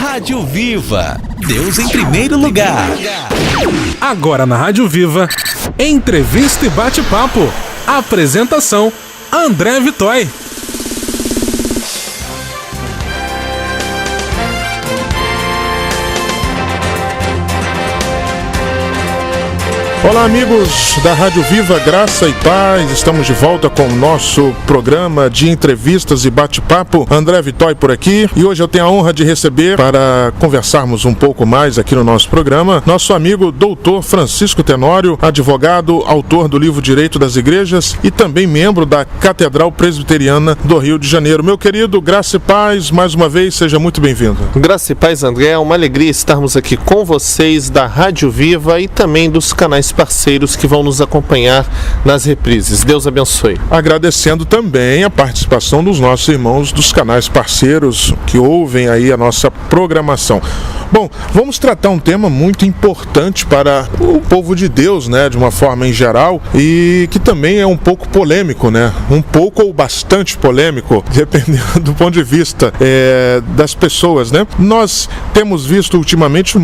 Rádio Viva, Deus em primeiro lugar. Agora na Rádio Viva, entrevista e bate-papo. Apresentação, André Vitói. Olá, amigos da Rádio Viva, graça e paz. Estamos de volta com o nosso programa de entrevistas e bate-papo. André Vitói por aqui. E hoje eu tenho a honra de receber, para conversarmos um pouco mais aqui no nosso programa, nosso amigo Dr. Francisco Tenório, advogado, autor do livro Direito das Igrejas e também membro da Catedral Presbiteriana do Rio de Janeiro. Meu querido, graça e paz, mais uma vez, seja muito bem-vindo. Graça e paz, André. É uma alegria estarmos aqui com vocês da Rádio Viva e também dos canais parceiros que vão nos acompanhar nas reprises. Deus abençoe. Agradecendo também a participação dos nossos irmãos dos canais parceiros que ouvem aí a nossa programação. Bom, vamos tratar um tema muito importante para o povo de Deus, né, de uma forma em geral, e que também é um pouco polêmico, né, um pouco ou bastante polêmico, dependendo do ponto de vista das pessoas, né. Nós temos visto ultimamente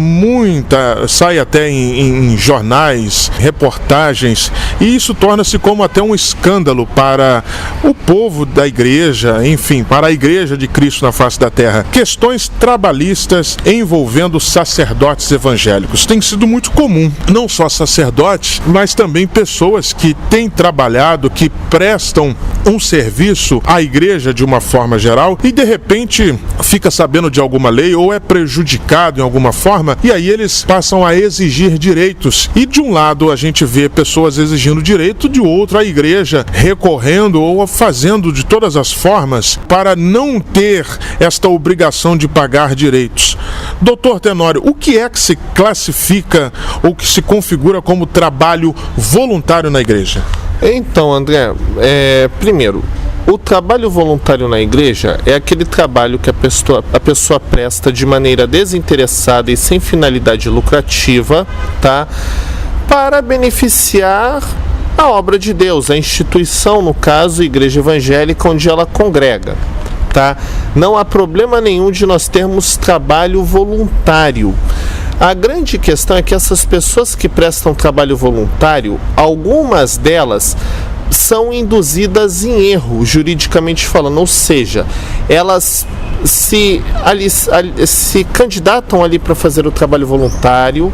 sai até em jornais, reportagens, e isso torna-se como até um escândalo para o povo da igreja, enfim, para a igreja de Cristo na face da terra. Questões trabalhistas envolvendo sacerdotes evangélicos. Tem sido muito comum, não só sacerdotes, mas também pessoas que têm trabalhado, que prestam um serviço à igreja de uma forma geral e de repente fica sabendo de alguma lei ou é prejudicado em alguma forma, e aí eles passam a exigir direitos. E de um lado a gente vê pessoas exigindo direito, de outro a igreja recorrendo ou fazendo de todas as formas para não ter esta obrigação de pagar direitos. Doutor Tenório, o que é que se classifica ou que se configura como trabalho voluntário na igreja? Então, André, primeiro, o trabalho voluntário na igreja é aquele trabalho que a pessoa presta de maneira desinteressada e sem finalidade lucrativa, tá? Para beneficiar a obra de Deus, a instituição, no caso, a igreja evangélica onde ela congrega, tá? Não há problema nenhum de nós termos trabalho voluntário. A grande questão é que essas pessoas que prestam trabalho voluntário, algumas delas são induzidas em erro, juridicamente falando, ou seja, elas se candidatam ali para fazer o trabalho voluntário,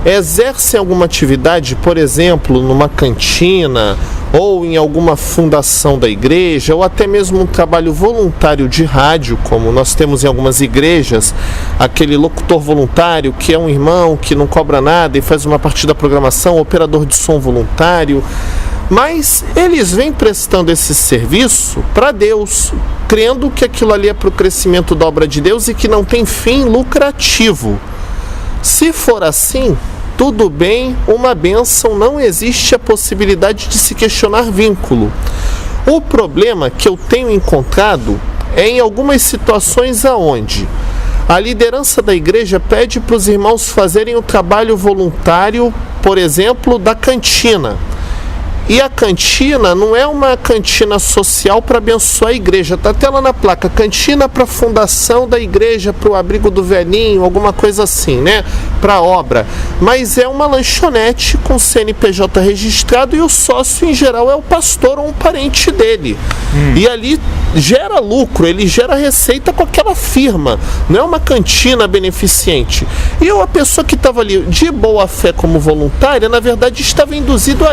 exercem alguma atividade, por exemplo, numa cantina ou em alguma fundação da igreja, ou até mesmo um trabalho voluntário de rádio, como nós temos em algumas igrejas, aquele locutor voluntário que é um irmão que não cobra nada e faz uma parte da programação, operador de som voluntário. Mas eles vêm prestando esse serviço para Deus, crendo que aquilo ali é para o crescimento da obra de Deus e que não tem fim lucrativo. Se for assim, tudo bem, uma bênção, não existe a possibilidade de se questionar vínculo. O problema que eu tenho encontrado é em algumas situações aonde a liderança da igreja pede para os irmãos fazerem o trabalho voluntário, por exemplo, da cantina. E a cantina não é uma cantina social para abençoar a igreja, está até lá na placa, cantina para a fundação da igreja, para o abrigo do velhinho, alguma coisa assim, né? Para a obra. Mas é uma lanchonete com CNPJ registrado e o sócio em geral é o pastor ou um parente dele. E ali gera lucro, ele gera receita com aquela firma, não é uma cantina beneficente. E a pessoa que estava ali de boa fé como voluntária, na verdade estava induzida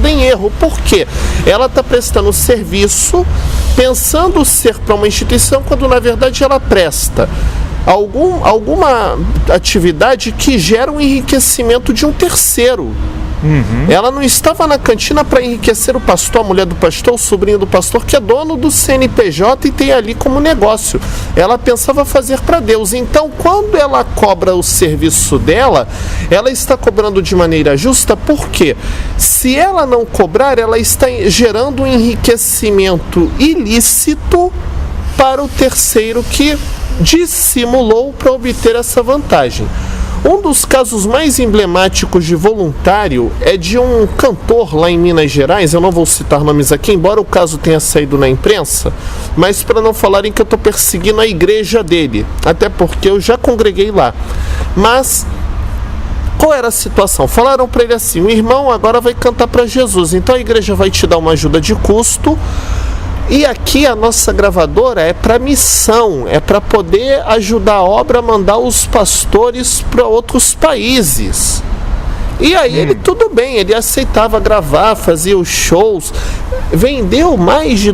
em erro. Por quê? Ela está prestando serviço pensando ser para uma instituição, quando na verdade ela presta alguma atividade que gera um enriquecimento de um terceiro. Ela não estava na cantina para enriquecer o pastor, a mulher do pastor, o sobrinho do pastor, que é dono do CNPJ e tem ali como negócio. Ela pensava fazer para Deus. Então, quando ela cobra o serviço dela, ela está cobrando de maneira justa, porque se ela não cobrar, ela está gerando um enriquecimento ilícito para o terceiro que dissimulou para obter essa vantagem. Um dos casos mais emblemáticos de voluntário é de um cantor lá em Minas Gerais, eu não vou citar nomes aqui, embora o caso tenha saído na imprensa, mas para não falarem que eu estou perseguindo a igreja dele, até porque eu já congreguei lá. Mas qual era a situação? Falaram para ele assim: o irmão agora vai cantar para Jesus, então a igreja vai te dar uma ajuda de custo. E aqui a nossa gravadora é para missão, é para poder ajudar a obra a mandar os pastores para outros países. E aí ele, tudo bem, ele aceitava gravar, fazia os shows, vendeu mais de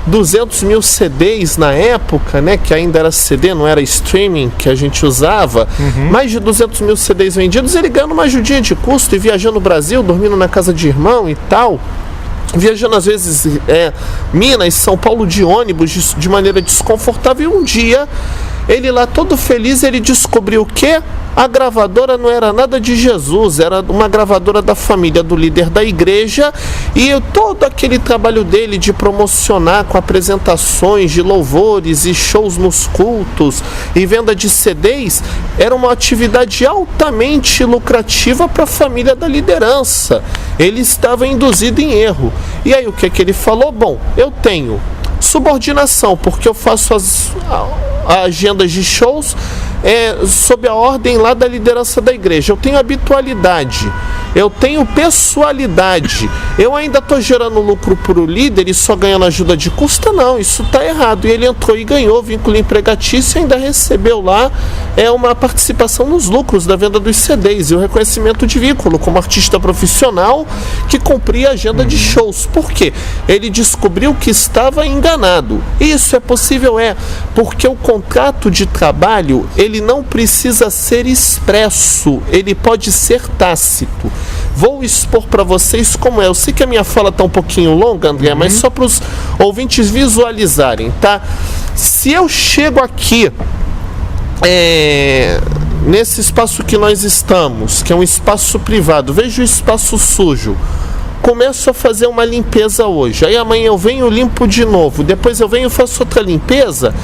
200 mil CDs na época, né, que ainda era CD, não era streaming que a gente usava, mais de 200 mil CDs vendidos, ele ganhando uma ajudinha de custo e viajando no Brasil, dormindo na casa de irmão e tal. Viajando às vezes Minas, São Paulo de ônibus de maneira desconfortável. E um dia, ele lá todo feliz, ele descobriu que a gravadora não era nada de Jesus, era uma gravadora da família do líder da igreja, e todo aquele trabalho dele de promocionar com apresentações de louvores e shows nos cultos e venda de CDs era uma atividade altamente lucrativa para a família da liderança. Ele estava induzido em erro. E aí o que ele falou? Bom, eu tenho subordinação, porque eu faço as agendas de shows sob a ordem lá da liderança da igreja. Eu tenho habitualidade, eu tenho pessoalidade, eu ainda estou gerando lucro para o líder e só ganhando ajuda de custo? Não, isso está errado. E ele entrou e ganhou vínculo empregatício e ainda recebeu lá uma participação nos lucros da venda dos CDs e o reconhecimento de vínculo como artista profissional que cumpria a agenda de shows. Por quê? Ele descobriu que estava enganado. Isso é possível? Porque o contrato de trabalho, ele não precisa ser expresso, ele pode ser tácito. Vou expor para vocês como é. Eu sei que a minha fala está um pouquinho longa, André, mas só para os ouvintes visualizarem, tá? Se eu chego aqui nesse espaço que nós estamos, que é um espaço privado, vejo o espaço sujo, começo a fazer uma limpeza hoje, aí amanhã eu venho e limpo de novo, depois eu venho e faço outra limpeza,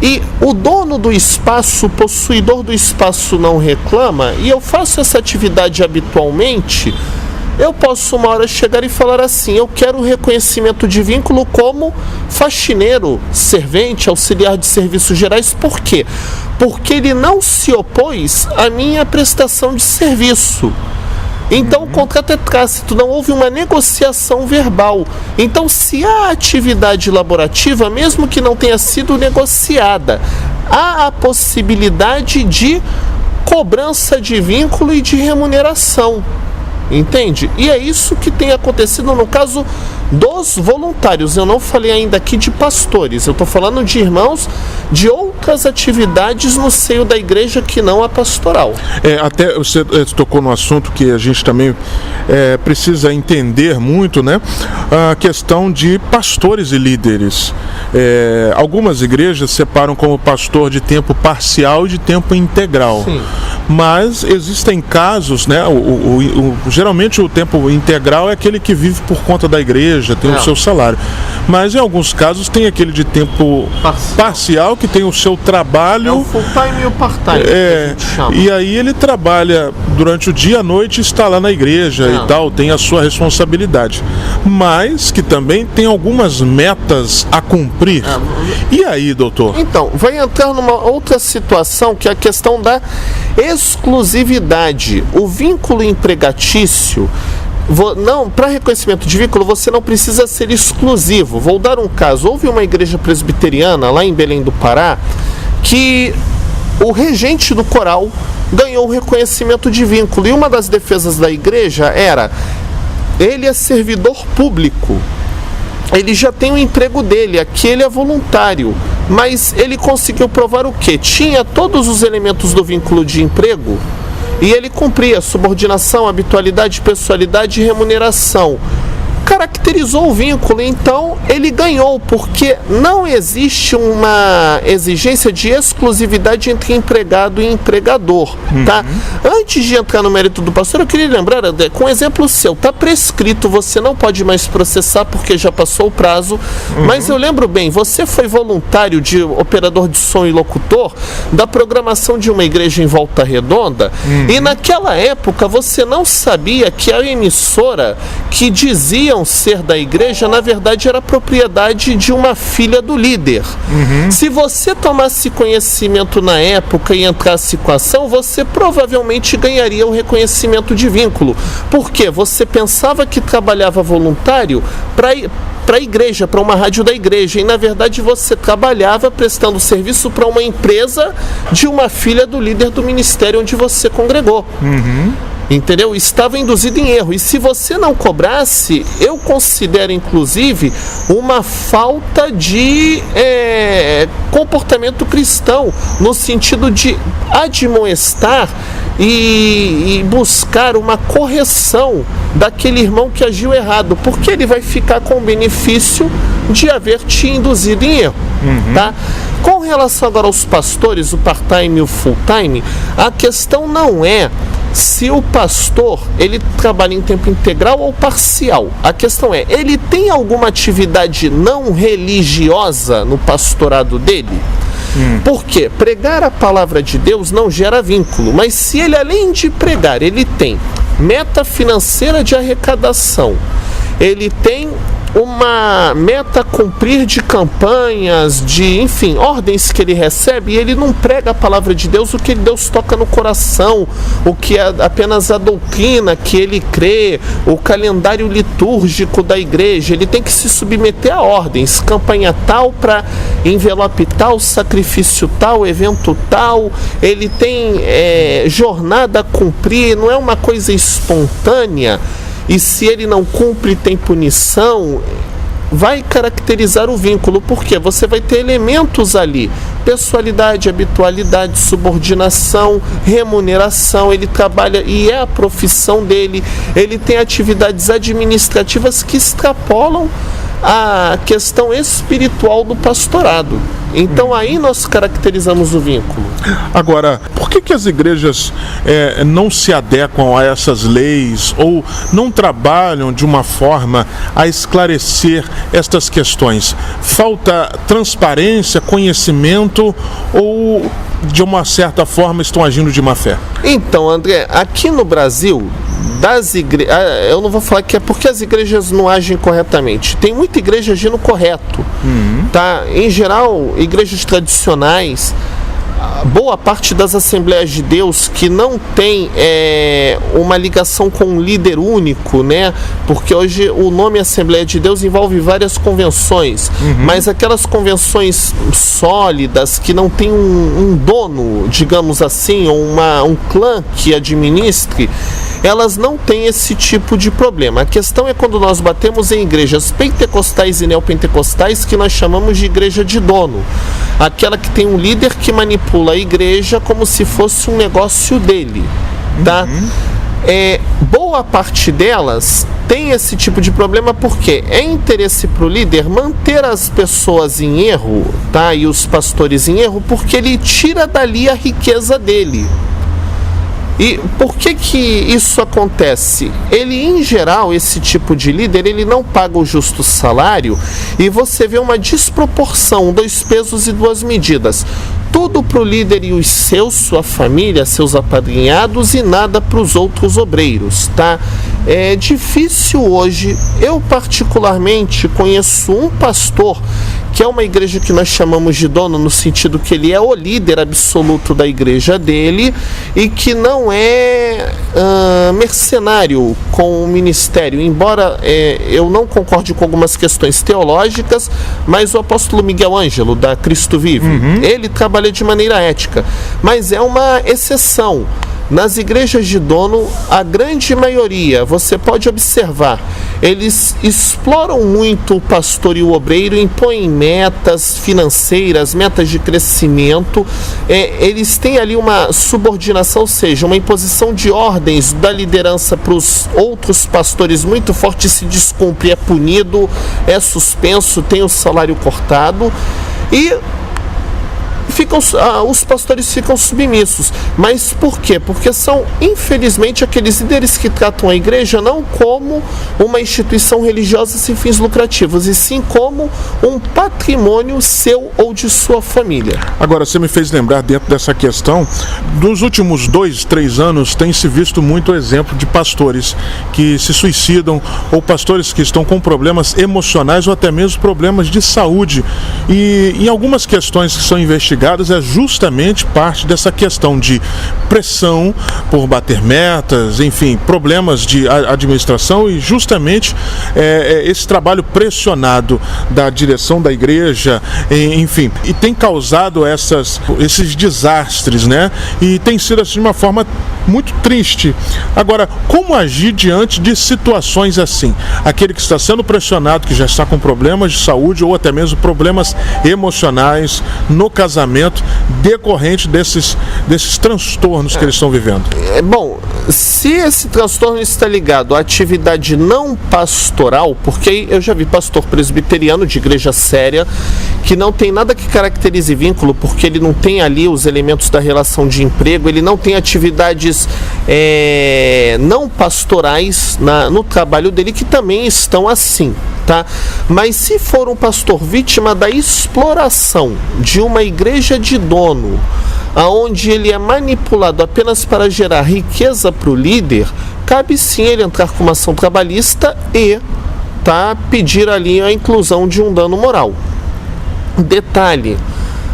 e o dono do espaço, o possuidor do espaço não reclama, e eu faço essa atividade habitualmente, eu posso uma hora chegar e falar assim: eu quero um reconhecimento de vínculo como faxineiro, servente, auxiliar de serviços gerais. Por quê? Porque ele não se opôs à minha prestação de serviço. Então o contrato é tácito, não houve uma negociação verbal. Então, se há atividade laborativa, mesmo que não tenha sido negociada, há a possibilidade de cobrança de vínculo e de remuneração. Entende? E é isso que tem acontecido no caso dos voluntários. Eu não falei ainda aqui de pastores, eu estou falando de irmãos de outras atividades no seio da igreja que não a pastoral. Até você tocou no assunto que a gente também precisa entender muito, né? A questão de pastores e líderes. Algumas igrejas separam como pastor de tempo parcial e de tempo integral. Sim. Mas existem casos, né? Geralmente o tempo integral é aquele que vive por conta da igreja, tem o seu salário. Mas em alguns casos tem aquele de tempo parcial que tem o seu trabalho. É o full time e o part time que a gente chama. E aí ele trabalha durante o dia, à noite, está lá na igreja e tal, tem a sua responsabilidade. Mas que também tem algumas metas a cumprir. E aí, doutor? Então, vai entrar numa outra situação que é a questão da exclusividade. O vínculo empregatício, para reconhecimento de vínculo, você não precisa ser exclusivo. Vou dar um caso. Houve uma igreja presbiteriana lá em Belém do Pará que o regente do coral ganhou o reconhecimento de vínculo. E uma das defesas da igreja era: ele é servidor público, ele já tem o emprego dele, aqui ele é voluntário, mas ele conseguiu provar o quê? Tinha todos os elementos do vínculo de emprego e ele cumpria subordinação, habitualidade, pessoalidade e remuneração. caracterizou o vínculo. Então ele ganhou, porque não existe uma exigência de exclusividade entre empregado e empregador, tá? Antes de entrar no mérito do pastor, eu queria lembrar, André, com um exemplo seu, tá prescrito, você não pode mais processar porque já passou o prazo, mas eu lembro bem, você foi voluntário de operador de som e locutor da programação de uma igreja em Volta Redonda, e naquela época você não sabia que a emissora que diziam ser da igreja, na verdade era propriedade de uma filha do líder. Se você tomasse conhecimento na época e entrasse com a ação, você provavelmente ganharia o reconhecimento de vínculo. Por quê? Você pensava que trabalhava voluntário para a igreja, para uma rádio da igreja, e na verdade você trabalhava prestando serviço para uma empresa de uma filha do líder do ministério onde você congregou. Entendeu? Estava induzido em erro. E se você não cobrasse, eu considero inclusive uma falta de comportamento cristão, no sentido de admoestar e buscar uma correção daquele irmão que agiu errado, porque ele vai ficar com o benefício de haver te induzido em erro. Tá? Com relação agora aos pastores, o part-time e o full-time, a questão não é se o pastor ele trabalha em tempo integral ou parcial. A questão é, ele tem alguma atividade não religiosa no pastorado dele? Por quê? Pregar a palavra de Deus não gera vínculo, mas se ele, além de pregar, ele tem meta financeira de arrecadação, ele tem uma meta a cumprir de campanhas, de, enfim, ordens que ele recebe, e ele não prega a palavra de Deus, o que Deus toca no coração, o que é apenas a doutrina que ele crê, o calendário litúrgico da igreja. Ele tem que se submeter a ordens, campanha tal para envelope tal, sacrifício tal, evento tal, ele tem jornada a cumprir, não é uma coisa espontânea. E se ele não cumpre, tem punição, vai caracterizar o vínculo, porque você vai ter elementos ali: pessoalidade, habitualidade, subordinação, remuneração. Ele trabalha e é a profissão dele, ele tem atividades administrativas que extrapolam a questão espiritual do pastorado. Então aí nós caracterizamos o vínculo. Agora, por que as igrejas não se adequam a essas leis ou não trabalham de uma forma a esclarecer estas questões? Falta transparência, conhecimento, ou de uma certa forma estão agindo de má fé? Então, André, aqui no Brasil, das igrejas, eu não vou falar que é porque as igrejas não agem corretamente. Tem muita igreja agindo correto, tá? Em geral, igrejas tradicionais, boa parte das Assembleias de Deus que não tem uma ligação com um líder único, né? Porque hoje o nome Assembleia de Deus envolve várias convenções, mas aquelas convenções sólidas que não tem um dono, digamos assim, ou um clã que administre, elas não têm esse tipo de problema. A questão é quando nós batemos em igrejas pentecostais e neopentecostais, que nós chamamos de igreja de dono, aquela que tem um líder que manipula a igreja como se fosse um negócio dele, tá? Boa parte delas tem esse tipo de problema, porque é interesse para o líder manter as pessoas em erro, tá? E os pastores em erro, porque ele tira dali a riqueza dele. E por que isso acontece? Ele, em geral, esse tipo de líder, ele não paga o justo salário, e você vê uma desproporção, 2 pesos e 2 medidas. Tudo para o líder e os seus, sua família, seus apadrinhados, e nada para os outros obreiros, tá? É difícil hoje. Eu particularmente conheço um pastor que é uma igreja que nós chamamos de dono, no sentido que ele é o líder absoluto da igreja dele, e que não é mercenário com o ministério, embora eu não concorde com algumas questões teológicas, mas o apóstolo Miguel Ângelo, da Cristo Vive, ele trabalha de maneira ética, mas é uma exceção. Nas igrejas de dono, a grande maioria, você pode observar, eles exploram muito o pastor e o obreiro, impõem metas financeiras, metas de crescimento, eles têm ali uma subordinação, ou seja, uma imposição de ordens da liderança para os outros pastores muito forte. Se descumpre, é punido, é suspenso, tem o salário cortado, e os pastores ficam submissos. Mas por quê? Porque são, infelizmente, aqueles líderes que tratam a igreja não como uma instituição religiosa sem fins lucrativos, e sim como um patrimônio seu ou de sua família. Agora, você me fez lembrar, dentro dessa questão, dos últimos 2-3 anos tem se visto muito exemplo de pastores que se suicidam, ou pastores que estão com problemas emocionais ou até mesmo problemas de saúde. E em algumas questões que são investigadas, é justamente parte dessa questão de pressão por bater metas, enfim, problemas de administração, e justamente esse trabalho pressionado da direção da igreja, enfim, e tem causado esses desastres, né? E tem sido assim de uma forma muito triste. Agora, como agir diante de situações assim? Aquele que está sendo pressionado, que já está com problemas de saúde ou até mesmo problemas emocionais no casamento, decorrente desses transtornos que eles estão vivendo. Bom, se esse transtorno está ligado à atividade não pastoral, porque eu já vi pastor presbiteriano de igreja séria que não tem nada que caracterize vínculo, porque ele não tem ali os elementos da relação de emprego, ele não tem atividades não pastorais no trabalho dele, que também estão assim, tá? Mas se for um pastor vítima da exploração de uma igreja de dono, aonde ele é manipulado apenas para gerar riqueza para o líder, cabe sim ele entrar com uma ação trabalhista e pedir ali a inclusão de um dano moral. Detalhe: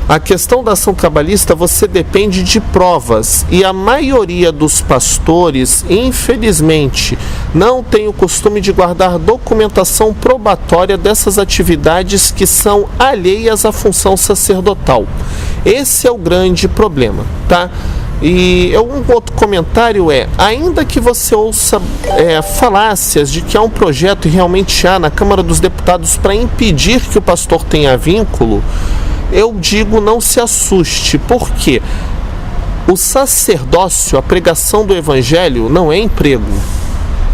a questão da ação trabalhista, você depende de provas, e a maioria dos pastores, infelizmente, não tem o costume de guardar documentação probatória dessas atividades que são alheias à função sacerdotal. Esse é o grande problema, tá? E um outro comentário ainda que você ouça falácias de que há um projeto, e realmente há, na Câmara dos Deputados para impedir que o pastor tenha vínculo, eu digo, não se assuste, porque o sacerdócio, a pregação do evangelho, não é emprego.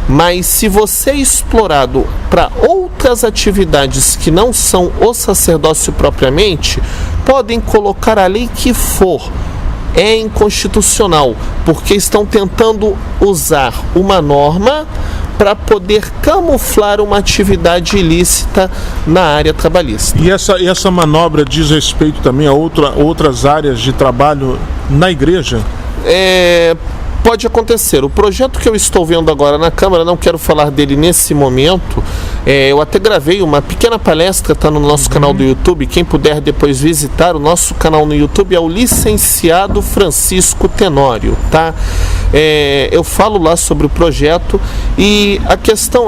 Mas se você é explorado para outras atividades que não são o sacerdócio propriamente, podem colocar a lei que for. É inconstitucional, porque estão tentando usar uma norma para poder camuflar uma atividade ilícita na área trabalhista. E essa manobra diz respeito também a outras áreas de trabalho na igreja? Pode acontecer. O projeto que eu estou vendo agora na Câmara, não quero falar dele nesse momento, eu até gravei uma pequena palestra, está no nosso canal do YouTube, quem puder depois visitar, o nosso canal no YouTube é o Licenciado Francisco Tenório, tá? Eu falo lá sobre o projeto, e a questão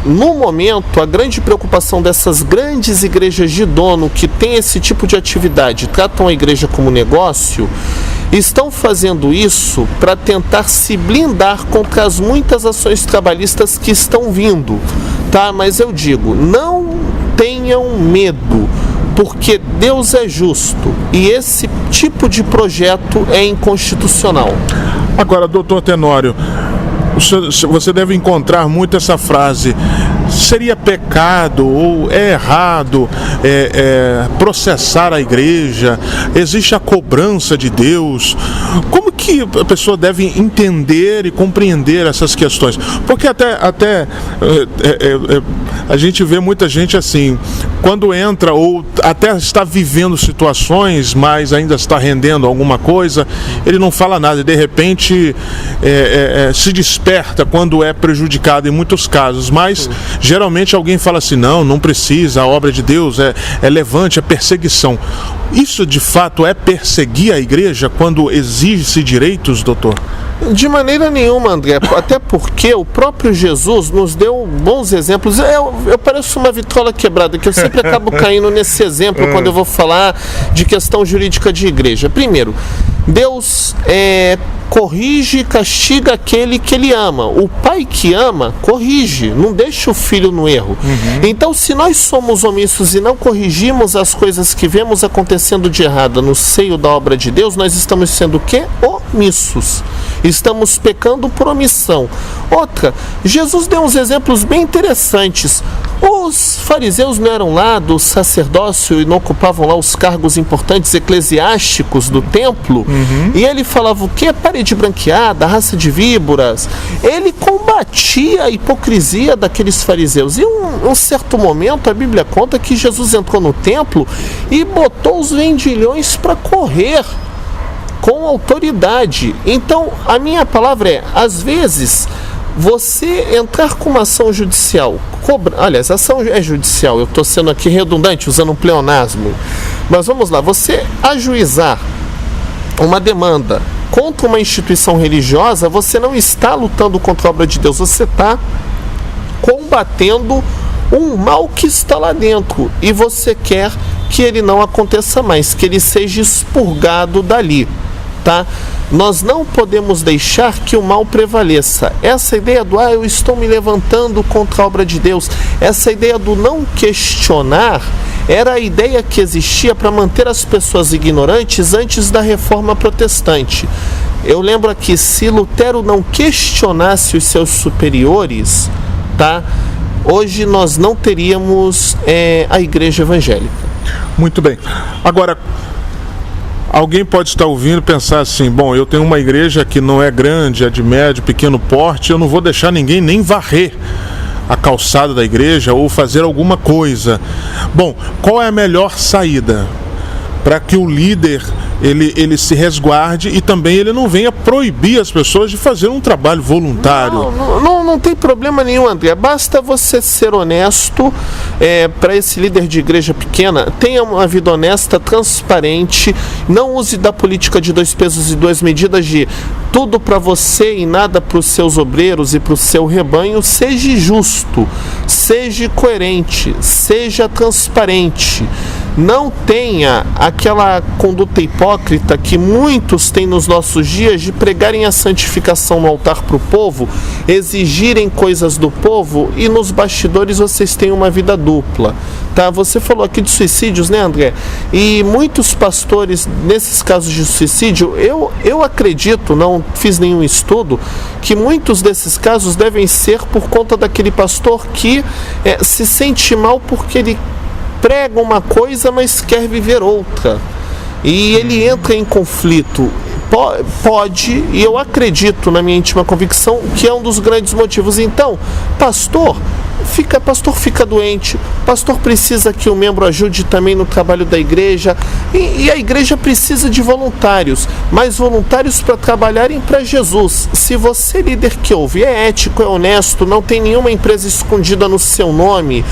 no momento, a grande preocupação dessas grandes igrejas de dono que tem esse tipo de atividade, tratam a igreja como negócio, estão fazendo isso para tentar se blindar contra as muitas ações trabalhistas que estão vindo, tá? Mas eu digo, não tenham medo, porque Deus é justo e esse tipo de projeto é inconstitucional. Agora, doutor Tenório, você deve encontrar muito essa frase: seria pecado ou é errado processar a igreja? Existe a cobrança de Deus? Como que a pessoa deve entender e compreender essas questões? Porque até a gente vê muita gente assim, quando entra ou até está vivendo situações, mas ainda está rendendo alguma coisa, ele não fala nada e de repente se desperta quando é prejudicado em muitos casos, mas geralmente alguém fala assim: não precisa, a obra de Deus é levante, é perseguição. Isso de fato é perseguir a igreja quando exige-se direitos, doutor? De maneira nenhuma, André, até porque o próprio Jesus nos deu bons exemplos. Eu pareço uma vitrola quebrada, que eu sempre acabo caindo nesse exemplo quando eu vou falar de questão jurídica de igreja. Primeiro, Deus corrige e castiga aquele que ele ama. O pai que ama, corrige, não deixa o filho no erro. Então, se nós somos omissos e não corrigimos as coisas que vemos acontecendo de errado no seio da obra de Deus, nós estamos sendo o quê? Omissos. Estamos pecando por omissão. Outra, Jesus deu uns exemplos bem interessantes. Os fariseus não eram lá do sacerdócio e não ocupavam lá os cargos importantes eclesiásticos do templo? E ele falava o quê? Parede branqueada, raça de víboras. Ele combatia a hipocrisia daqueles fariseus. E um certo momento a Bíblia conta que Jesus entrou no templo e botou os vendilhões para correr com autoridade. Então, a minha palavra é, às vezes, você entrar com uma ação judicial, aliás, a ação é judicial, eu estou sendo aqui redundante, usando um pleonasmo, mas vamos lá, você ajuizar uma demanda contra uma instituição religiosa, você não está lutando contra a obra de Deus, você está combatendo um mal que está lá dentro, e você quer que ele não aconteça mais, que ele seja expurgado dali. Tá? Nós não podemos deixar que o mal prevaleça. Essa ideia do eu estou me levantando contra a obra de Deus, essa ideia do não questionar, era a ideia que existia para manter as pessoas ignorantes antes da reforma protestante. Eu lembro aqui, se Lutero não questionasse os seus superiores, tá? Hoje nós não teríamos a igreja evangélica. Muito bem. Agora, alguém pode estar ouvindo e pensar assim, bom, eu tenho uma igreja que não é grande, é de médio, pequeno porte, eu não vou deixar ninguém nem varrer a calçada da igreja ou fazer alguma coisa. Bom, qual é a melhor saída para que o líder ele se resguarde e também ele não venha proibir as pessoas de fazer um trabalho voluntário? Não tem problema nenhum, André. Basta você ser honesto para esse líder de igreja pequena. Tenha uma vida honesta, transparente. Não use da política de 2 pesos e 2 medidas de tudo para você e nada para os seus obreiros e para o seu rebanho. Seja justo, seja coerente, seja transparente. Não tenha aquela conduta hipócrita que muitos têm nos nossos dias de pregarem a santificação no altar para o povo, exigirem coisas do povo e nos bastidores vocês têm uma vida dupla. Tá? Você falou aqui de suicídios, né, André? E muitos pastores, nesses casos de suicídio, eu acredito, não fiz nenhum estudo, que muitos desses casos devem ser por conta daquele pastor que se sente mal porque ele prega uma coisa, mas quer viver outra. E ele entra em conflito. Pode, e eu acredito na minha íntima convicção, que é um dos grandes motivos. Então, pastor fica doente, pastor precisa que o membro ajude também no trabalho da igreja, e a igreja precisa de voluntários, mas voluntários para trabalharem para Jesus. Se você, líder que ouve, é ético, é honesto, não tem nenhuma empresa escondida no seu nome,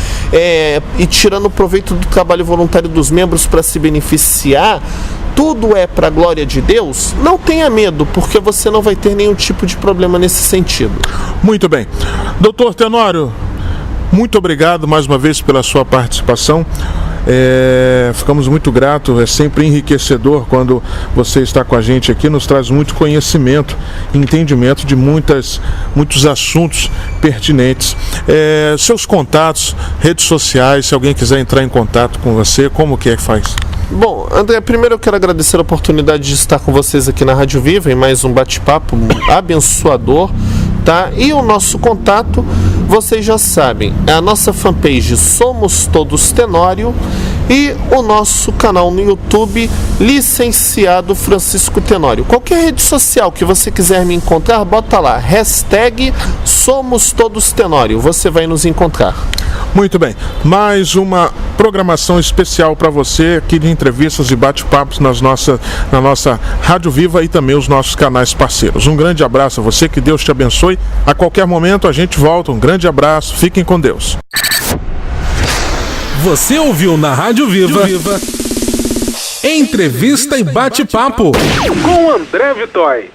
e tirando proveito do trabalho voluntário dos membros para se beneficiar, tudo é para a glória de Deus, não tenha medo, porque você não vai ter nenhum tipo de problema nesse sentido. Muito bem. Doutor Tenório, muito obrigado mais uma vez pela sua participação. Ficamos muito gratos, é sempre enriquecedor quando você está com a gente aqui, nos traz muito conhecimento, entendimento de muitos assuntos pertinentes. Seus contatos, redes sociais, se alguém quiser entrar em contato com você, como que faz? Bom, André, primeiro eu quero agradecer a oportunidade de estar com vocês aqui na Rádio Viva em mais um bate-papo abençoador, tá? E o nosso contato, vocês já sabem, é a nossa fanpage Somos Todos Tenório e o nosso canal no YouTube Licenciado Francisco Tenório. Qualquer rede social que você quiser me encontrar, bota lá, #Somos Todos Tenório, você vai nos encontrar. Muito bem, mais uma programação especial para você aqui de entrevistas e bate-papos na nossa Rádio Viva e também os nossos canais parceiros. Um grande abraço a você, que Deus te abençoe. A qualquer momento a gente volta. Um grande abraço, fiquem com Deus. Você ouviu na Rádio Viva Entrevista e Bate-Papo com André Vitói.